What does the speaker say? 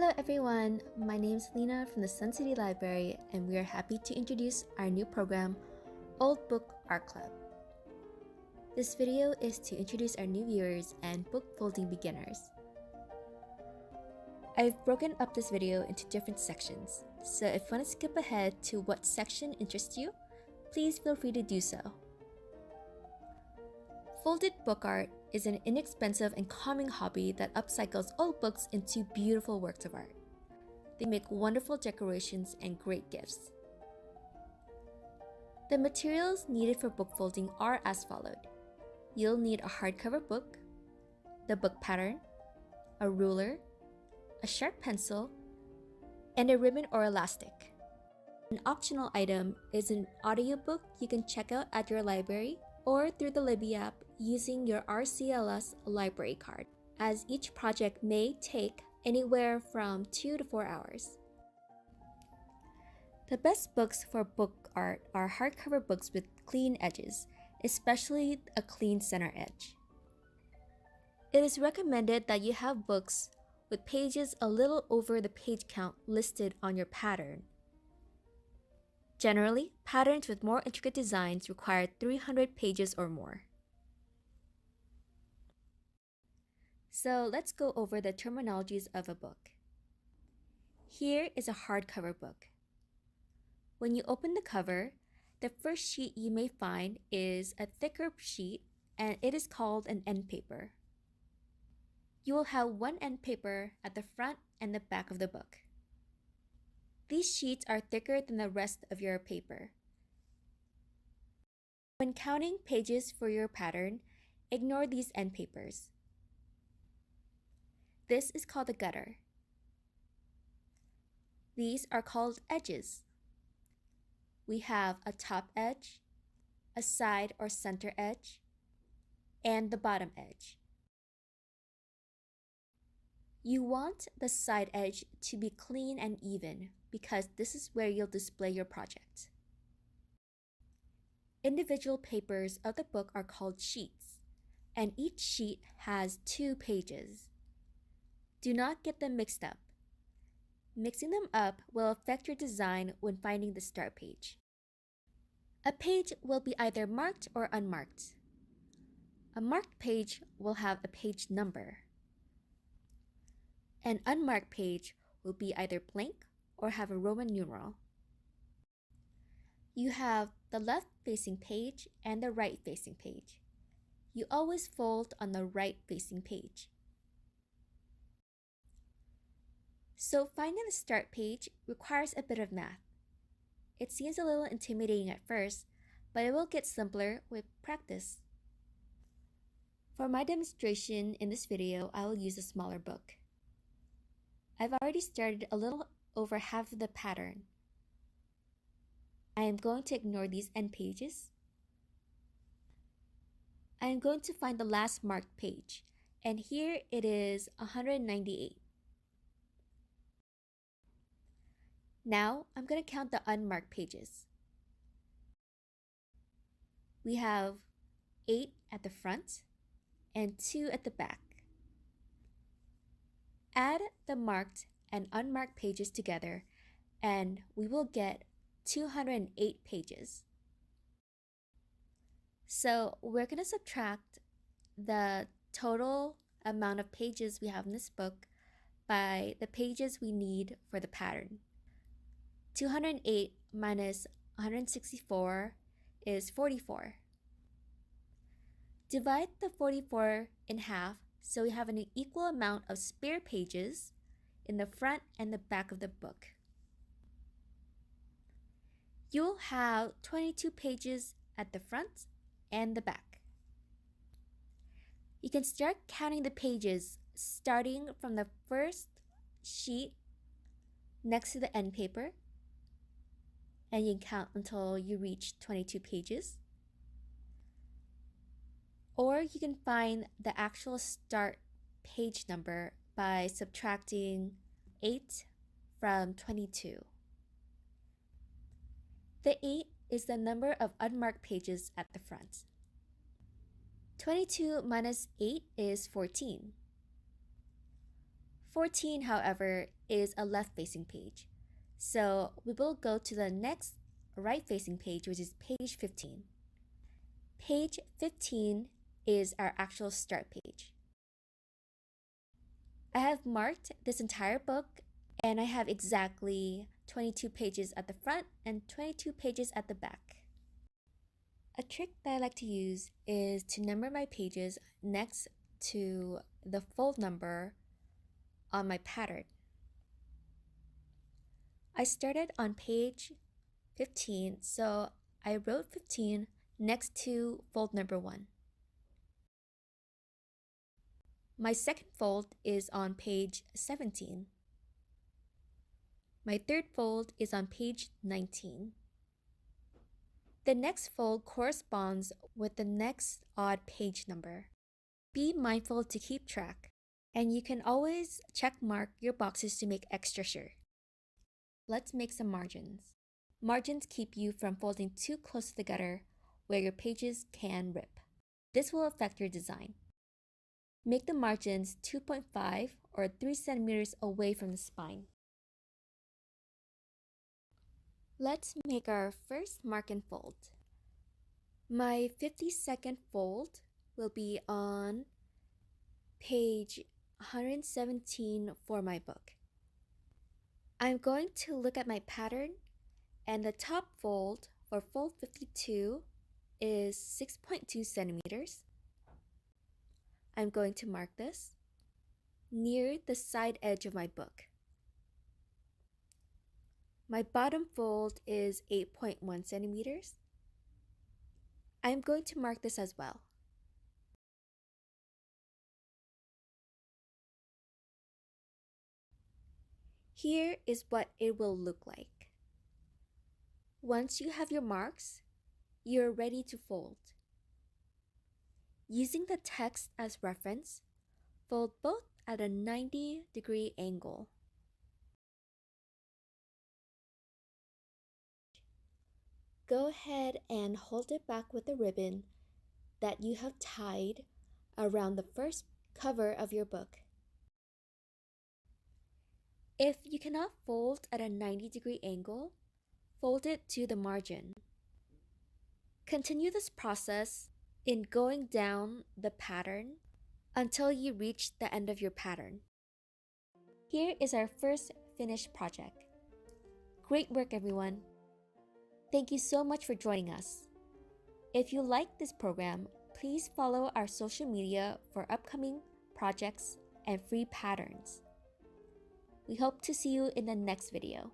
Hello everyone, my name is Lena from the Sun City Library and we are happy to introduce our new program, Old Book Art Club. This video is to introduce our new viewers and book folding beginners. I've broken up this video into different sections, so if you want to skip ahead to what section interests you, please feel free to do so. Folded book art is an inexpensive and calming hobby that upcycles old books into beautiful works of art. They make wonderful decorations and great gifts. The materials needed for book folding are as followed. You'll need a hardcover book, the book pattern, a ruler, a sharp pencil, and a ribbon or elastic. An optional item is an audiobook you can check out at your library or through the Blvd app using your RCLS library card, as each project may take anywhere from 2 to 4 hours. The best books for book art are hardcover books with clean edges, especially a clean center edge. It is recommended that you have books with pages a little over the page count listed on your pattern. Generally, patterns with more intricate designs require 300 pages or more. So let's go over the terminologies of a book. Here is a hardcover book. When you open the cover, the first sheet you may find is a thicker sheet and it is called an end paper. You will have one end paper at the front and the back of the book. These sheets are thicker than the rest of your paper. When counting pages for your pattern, ignore these end papers. This is called a gutter. These are called edges. We have a top edge, a side or center edge, and the bottom edge. You want the side edge to be clean and even because this is where you'll display your project. Individual papers of the book are called sheets, and each sheet has 2 pages. Do not get them mixed up. Mixing them up will affect your design when finding the start page. A page will be either marked or unmarked. A marked page will have a page number. An unmarked page will be either blank or have a Roman numeral. You have the left-facing page and the right-facing page. You always fold on the right-facing page. So finding the start page requires a bit of math. It seems a little intimidating at first, but it will get simpler with practice. For my demonstration in this video, I will use a smaller book. I've already started a little over half of the pattern. I am going to ignore these end pages. I am going to find the last marked page, and here it is 198. Now I'm going to count the unmarked pages. We have 8 at the front and 2 at the back. Add the marked and unmarked pages together and we will get 208 pages. So we're going to subtract the total amount of pages we have in this book by the pages we need for the pattern. 208 minus 164 is 44. Divide the 44 in half so we have an equal amount of spare pages in the front and the back of the book. You'll have 22 pages at the front and the back. You can start counting the pages starting from the first sheet next to the end paper, and you can count until you reach 22 pages. Or you can find the actual start page number by subtracting 8 from 22. The 8 is the number of unmarked pages at the front. 22 minus 8 is 14. 14, however, is a left-facing page. So we will go to the next right-facing page, which is page 15. Page 15 is our actual start page. I have marked this entire book, and I have exactly 22 pages at the front and 22 pages at the back. A trick that I like to use is to number my pages next to the fold number on my pattern. I started on page 15, so I wrote 15 next to fold number 1. My second fold is on page 17. My third fold is on page 19. The next fold corresponds with the next odd page number. Be mindful to keep track, and you can always check mark your boxes to make extra sure. Let's make some margins. Margins keep you from folding too close together where your pages can rip. This will affect your design. Make the margins 2.5 or 3 centimeters away from the spine. Let's make our first mark and fold. My 52nd fold will be on page 117 for my book. I'm going to look at my pattern, and the top fold for fold 52 is 6.2 centimeters. I'm going to mark this near the side edge of my book. My bottom fold is 8.1 centimeters. I'm going to mark this as well. Here is what it will look like. Once you have your marks, you're ready to fold. Using the text as reference, fold both at a 90-degree angle. Go ahead and hold it back with a ribbon that you have tied around the first cover of your book. If you cannot fold at a 90-degree angle, fold it to the margin. Continue this process in going down the pattern until you reach the end of your pattern. Here is our first finished project. Great work, everyone! Thank you so much for joining us. If you like this program, please follow our social media for upcoming projects and free patterns. We hope to see you in the next video.